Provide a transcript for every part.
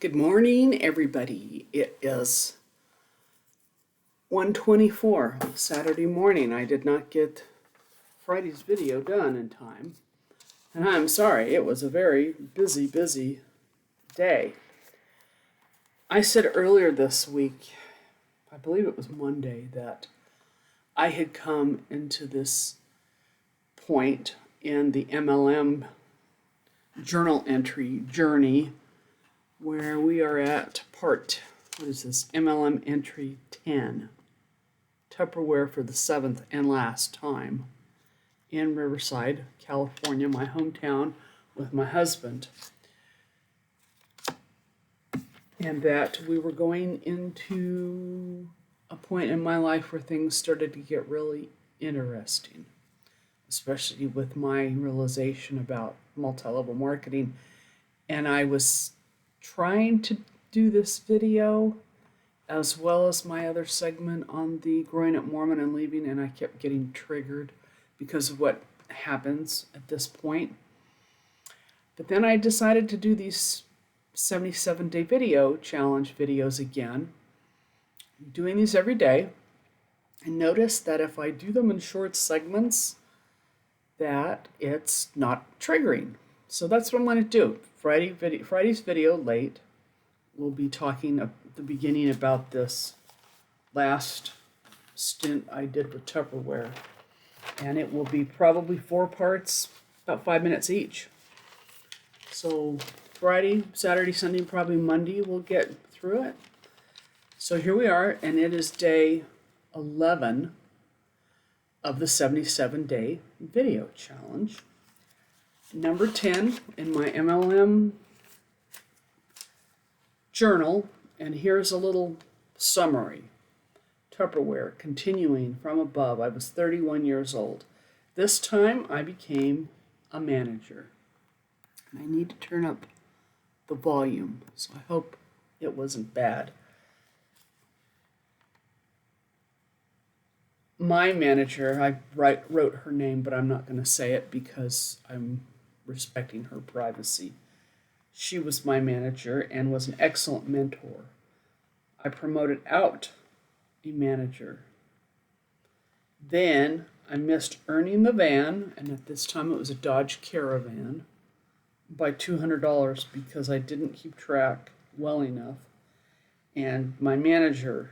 Good morning, everybody. It is 1:24 Saturday morning. I did not get Friday's video done in time, and I'm sorry. It was a very busy day. I said earlier this week, I believe it was Monday, that I had come into this point in the MLM journal entry journey where we are at MLM entry 10, Tupperware for the 7th and last time, in Riverside, California, my hometown, with my husband. And that we were going into a point in my life where things started to get really interesting, especially with my realization about multi-level marketing. And I was trying to do this video as well as my other segment on the growing up Mormon and leaving, and I kept getting triggered because of what happens at this point. But then I decided to do these 77-day video challenge videos again. I'm doing these every day, and notice that if I do them in short segments, that it's not triggering. So that's what I'm going to do. Friday's video late, we'll be talking at the beginning about this last stint I did with Tupperware. And it will be probably 4 parts, about 5 minutes each. So Friday, Saturday, Sunday, probably Monday, we'll get through it. So here we are, and it is day 11 of the 77-day video challenge. Number 10 in my MLM journal, and here's a little summary. Tupperware, continuing from above. I was 31 years old. This time I became a manager. And I need to turn up the volume, so I hope it wasn't bad. My manager, I wrote her name, but I'm not going to say it because I'm respecting her privacy. She was my manager and was an excellent mentor. I promoted out a manager. Then I missed earning the van, and at this time it was a Dodge Caravan, by $200 because I didn't keep track well enough. And my manager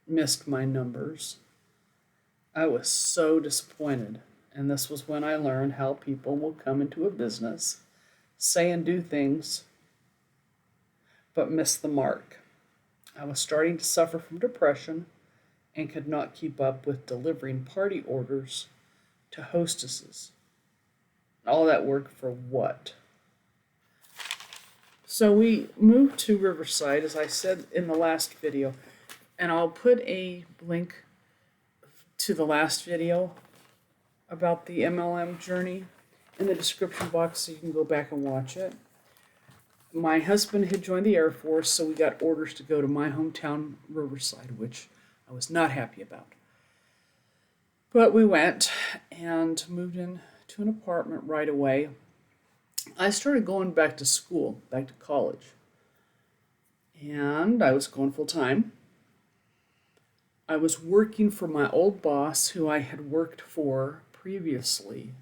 missed my numbers. I was so disappointed. And this was when I learned how people will come into a business, say and do things, but miss the mark. I was starting to suffer from depression and could not keep up with delivering party orders to hostesses. All that work for what? So we moved to Riverside, as I said in the last video, and I'll put a link to the last video about the MLM journey in the description box so you can go back and watch it. My husband had joined the Air Force, so we got orders to go to my hometown, Riverside, which I was not happy about. But we went and moved into an apartment right away. I started going back to school, back to college. And I was going full time. I was working for my old boss, who I had worked for previously.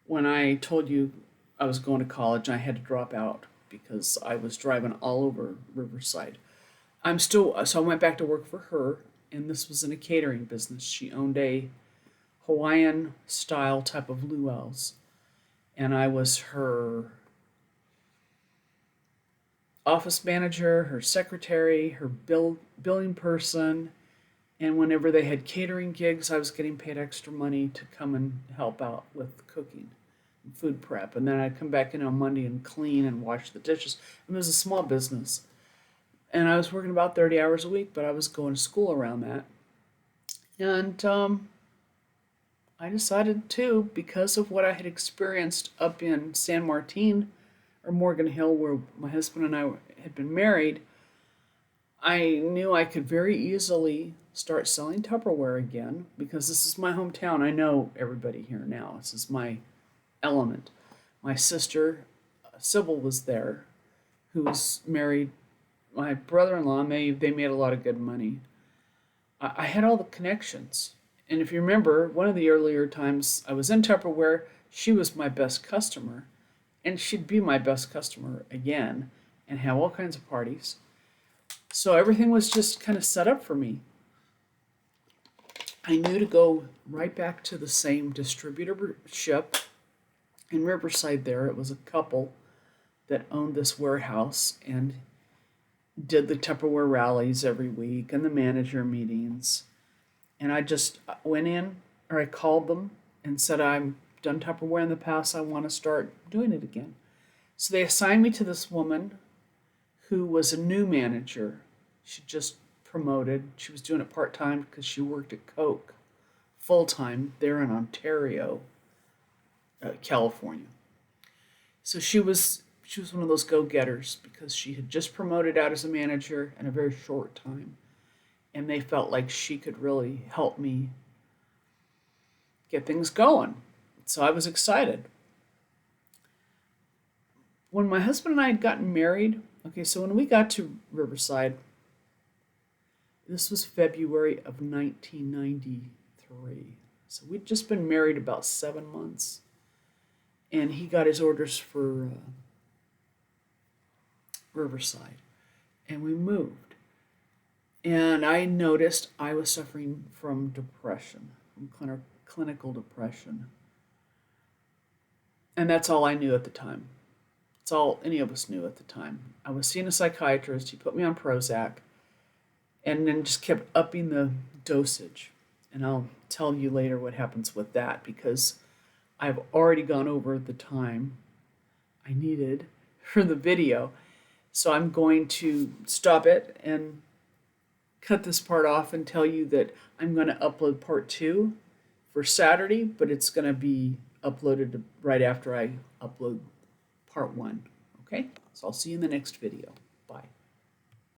When I told you I was going to college, I had to drop out because I was driving all over Riverside. So I went back to work for her, and this was in a catering business. She owned a Hawaiian style type of luau's, and I was her office manager, her secretary, her billing person, and whenever they had catering gigs, I was getting paid extra money to come and help out with cooking and food prep. And then I'd come back in on Monday and clean and wash the dishes. And it was a small business. And I was working about 30 hours a week, but I was going to school around that. And I decided to, because of what I had experienced up in San Martin, or Morgan Hill, where my husband and I had been married, I knew I could very easily start selling Tupperware again, because this is my hometown. I know everybody here now. This is my element. My sister, Sybil, was there, who was married, my brother-in-law, and they made a lot of good money. I had all the connections. And if you remember, one of the earlier times I was in Tupperware, she was my best customer. And she'd be my best customer again and have all kinds of parties. So everything was just kind of set up for me. I knew to go right back to the same distributorship in Riverside there. It was a couple that owned this warehouse and did the Tupperware rallies every week and the manager meetings. And I just went in, or I called them and said, I'm done Tupperware in the past. I want to start doing it again. So they assigned me to this woman who was a new manager. She just promoted. She was doing it part-time because she worked at Coke full-time there in Ontario, California. So she was one of those go-getters because she had just promoted out as a manager in a very short time. And they felt like she could really help me get things going. So I was excited. When my husband and I had gotten married, okay, so when we got to Riverside, this was February of 1993. So we'd just been married about 7 months. And he got his orders for Riverside. And we moved. And I noticed I was suffering from depression, from clinical depression. And that's all I knew at the time. It's all any of us knew at the time. I was seeing a psychiatrist. He put me on Prozac and then just kept upping the dosage. And I'll tell you later what happens with that because I've already gone over the time I needed for the video. So I'm going to stop it and cut this part off and tell you that I'm going to upload part 2 for Saturday, but it's going to be uploaded right after I upload part 1. Okay? So I'll see you in the next video.